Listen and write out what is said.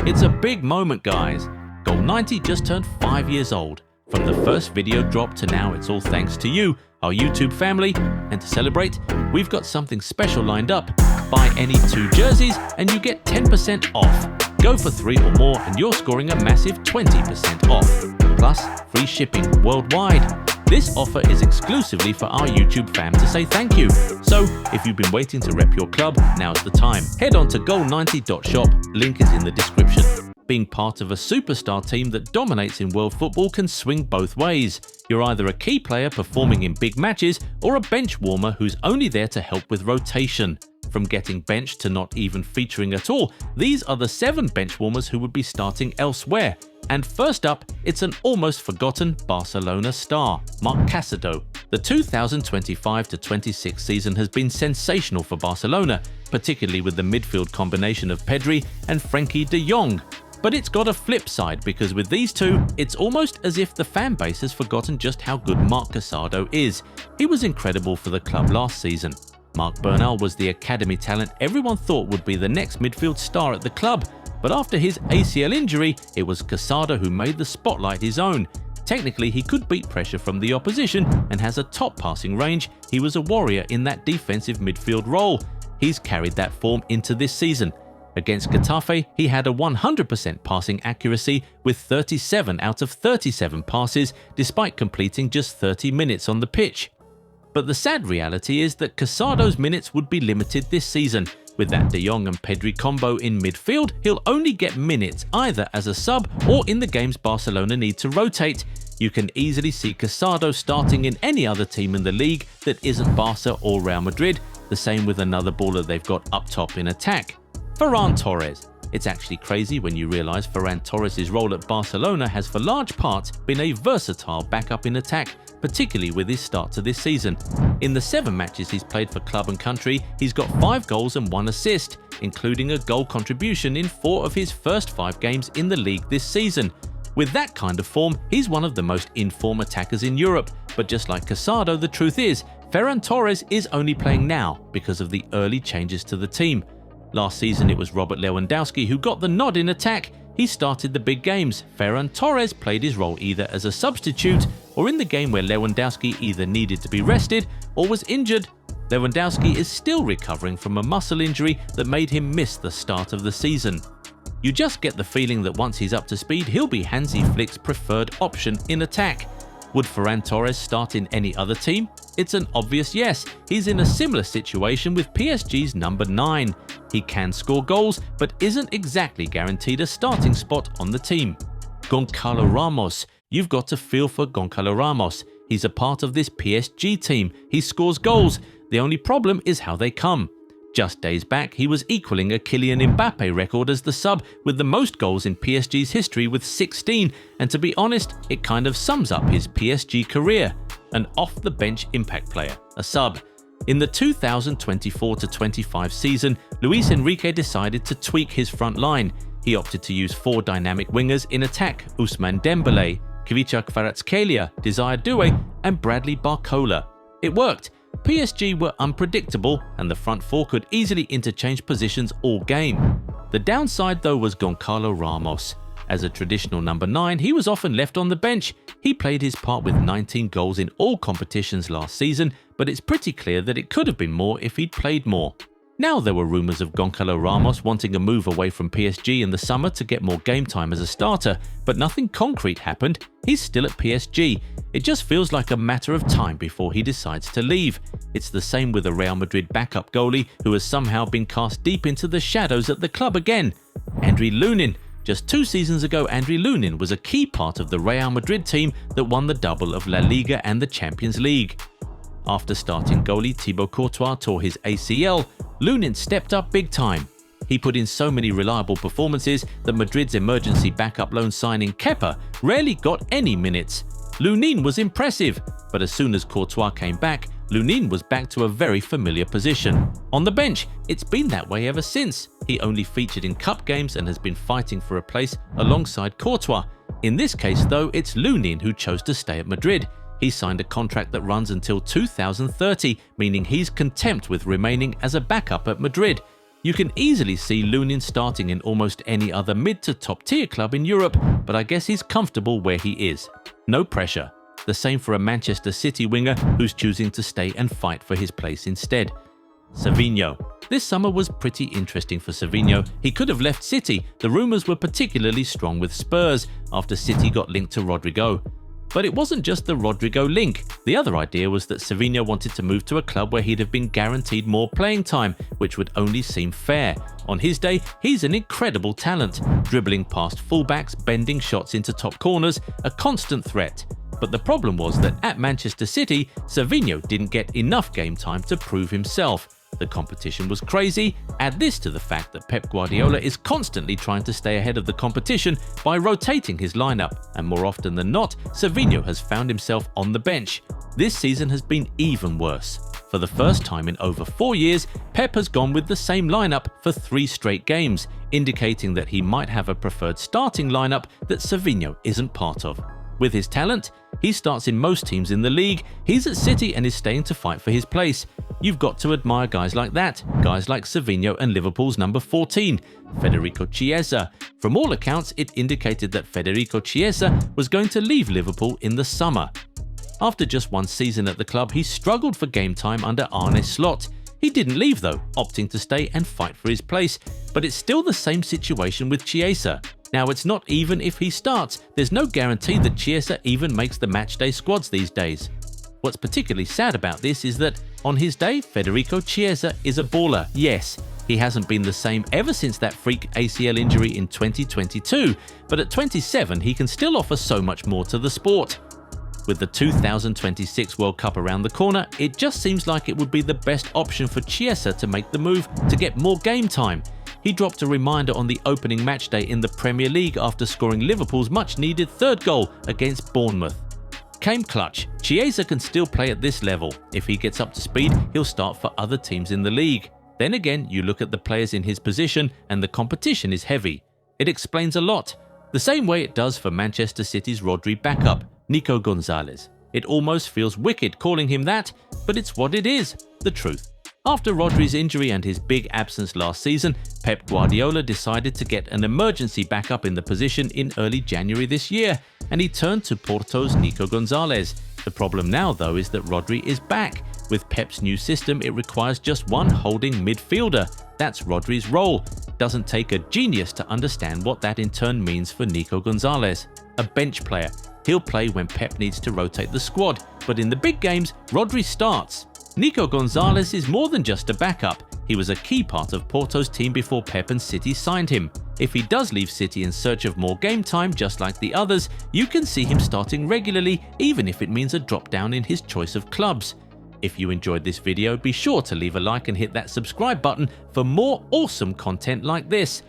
It's a big moment, guys. Goal 90 just turned 5 years old. From the first video drop to now, it's all thanks to you, our YouTube family. And to celebrate, we've got something special lined up. Buy any 2 jerseys and you get 10% off. Go for 3 or more and you're scoring a massive 20% off. Plus, free shipping worldwide. This offer is exclusively for our YouTube fam to say thank you. So, if you've been waiting to rep your club, now's the time. Head on to goal90.shop, link is in the description. Being part of a superstar team that dominates in world football can swing both ways. You're either a key player performing in big matches or a bench warmer who's only there to help with rotation. From getting benched to not even featuring at all, these are the 7 bench warmers who would be starting elsewhere. And first up, it's an almost forgotten Barcelona star, Marc Casado. The 2025-26 season has been sensational for Barcelona, particularly with the midfield combination of Pedri and Frenkie de Jong. But it's got a flip side because with these two, it's almost as if the fan base has forgotten just how good Marc Casado is. He was incredible for the club last season. Marc Bernal was the academy talent everyone thought would be the next midfield star at the club. But after his ACL injury, it was Casado who made the spotlight his own. Technically, he could beat pressure from the opposition and has a top passing range. He was a warrior in that defensive midfield role. He's carried that form into this season. Against Getafe, he had a 100% passing accuracy with 37 out of 37 passes despite completing just 30 minutes on the pitch. But the sad reality is that Casado's minutes would be limited this season. With that De Jong and Pedri combo in midfield, he'll only get minutes either as a sub or in the games Barcelona need to rotate. You can easily see Casado starting in any other team in the league that isn't Barca or Real Madrid, the same with another baller they've got up top in attack. Ferran Torres. It's actually crazy when you realise Ferran Torres' role at Barcelona has for large part been a versatile backup in attack, particularly with his start to this season. In the 7 matches he's played for club and country, he's got 5 goals and 1 assist, including a goal contribution in 4 of his first 5 games in the league this season. With that kind of form, he's one of the most in-form attackers in Europe, but just like Casado, the truth is, Ferran Torres is only playing now because of the early changes to the team. Last season it was Robert Lewandowski who got the nod in attack. He started the big games. Ferran Torres played his role either as a substitute or in the game where Lewandowski either needed to be rested or was injured. Lewandowski is still recovering from a muscle injury that made him miss the start of the season. You just get the feeling that once he's up to speed, he'll be Hansi Flick's preferred option in attack. Would Ferran Torres start in any other team? It's an obvious yes. He's in a similar situation with PSG's number 9. He can score goals, but isn't exactly guaranteed a starting spot on the team. Goncalo Ramos. You've got to feel for Goncalo Ramos. He's a part of this PSG team. He scores goals. The only problem is how they come. Just days back, he was equaling a Kylian Mbappe record as the sub with the most goals in PSG's history with 16, and to be honest, it kind of sums up his PSG career. An off-the-bench impact player, a sub. In the 2024-25 season, Luis Enrique decided to tweak his front line. He opted to use 4 dynamic wingers in attack: Ousmane Dembele, Kvicha Kvaratskhelia, Desire Doué, and Bradley Barcola. It worked. PSG were unpredictable and the front 4 could easily interchange positions all game. The downside though was Goncalo Ramos. As a traditional number 9, he was often left on the bench. He played his part with 19 goals in all competitions last season, but it's pretty clear that it could have been more if he'd played more. Now there were rumours of Goncalo Ramos wanting a move away from PSG in the summer to get more game time as a starter, but nothing concrete happened. He's still at PSG. It just feels like a matter of time before he decides to leave. It's the same with a Real Madrid backup goalie who has somehow been cast deep into the shadows at the club again. Andriy Lunin. Just 2 seasons ago, Andriy Lunin was a key part of the Real Madrid team that won the double of La Liga and the Champions League. After starting goalie Thibaut Courtois tore his ACL, Lunin stepped up big time. He put in so many reliable performances that Madrid's emergency backup loan signing Kepa rarely got any minutes. Lunin was impressive, but as soon as Courtois came back, Lunin was back to a very familiar position. On the bench, it's been that way ever since. He only featured in cup games and has been fighting for a place alongside Courtois. In this case though, it's Lunin who chose to stay at Madrid. He signed a contract that runs until 2030, meaning he's content with remaining as a backup at Madrid. You can easily see Lunin starting in almost any other mid to top tier club in Europe, but I guess he's comfortable where he is. No pressure. The same for a Manchester City winger who's choosing to stay and fight for his place instead. Savinho. This summer was pretty interesting for Savinho. He could have left City. The rumours were particularly strong with Spurs after City got linked to Rodrigo. But it wasn't just the Rodrigo link. The other idea was that Savinho wanted to move to a club where he'd have been guaranteed more playing time, which would only seem fair. On his day, he's an incredible talent, dribbling past fullbacks, bending shots into top corners, a constant threat. But the problem was that at Manchester City, Savinho didn't get enough game time to prove himself. The competition was crazy. Add this to the fact that Pep Guardiola is constantly trying to stay ahead of the competition by rotating his lineup, and more often than not, Savinho has found himself on the bench. This season has been even worse. For the first time in over 4 years, Pep has gone with the same lineup for 3 straight games, indicating that he might have a preferred starting lineup that Savinho isn't part of. With his talent, he starts in most teams in the league. He's at City and is staying to fight for his place. You've got to admire guys like that, guys like Savinho and Liverpool's number 14, Federico Chiesa. From all accounts, it indicated that Federico Chiesa was going to leave Liverpool in the summer. After just 1 season at the club, he struggled for game time under Arne Slot. He didn't leave though, opting to stay and fight for his place, but it's still the same situation with Chiesa. Now, it's not even if he starts. There's no guarantee that Chiesa even makes the matchday squads these days. What's particularly sad about this is that, on his day, Federico Chiesa is a baller. Yes, he hasn't been the same ever since that freak ACL injury in 2022, but at 27 he can still offer so much more to the sport. With the 2026 World Cup around the corner, it just seems like it would be the best option for Chiesa to make the move to get more game time. He dropped a reminder on the opening matchday in the Premier League after scoring Liverpool's much-needed 3rd goal against Bournemouth. Came clutch. Chiesa can still play at this level. If he gets up to speed, he'll start for other teams in the league. Then again, you look at the players in his position and the competition is heavy. It explains a lot. The same way it does for Manchester City's Rodri backup, Nico Gonzalez. It almost feels wicked calling him that, but it's what it is, the truth. After Rodri's injury and his big absence last season, Pep Guardiola decided to get an emergency backup in the position in early January this year, and he turned to Porto's Nico Gonzalez. The problem now, though, is that Rodri is back. With Pep's new system, it requires just one holding midfielder. That's Rodri's role. Doesn't take a genius to understand what that in turn means for Nico Gonzalez. A bench player. He'll play when Pep needs to rotate the squad, but in the big games, Rodri starts. Nico Gonzalez is more than just a backup. He was a key part of Porto's team before Pep and City signed him. If he does leave City in search of more game time, just like the others, you can see him starting regularly, even if it means a drop down in his choice of clubs. If you enjoyed this video, be sure to leave a like and hit that subscribe button for more awesome content like this.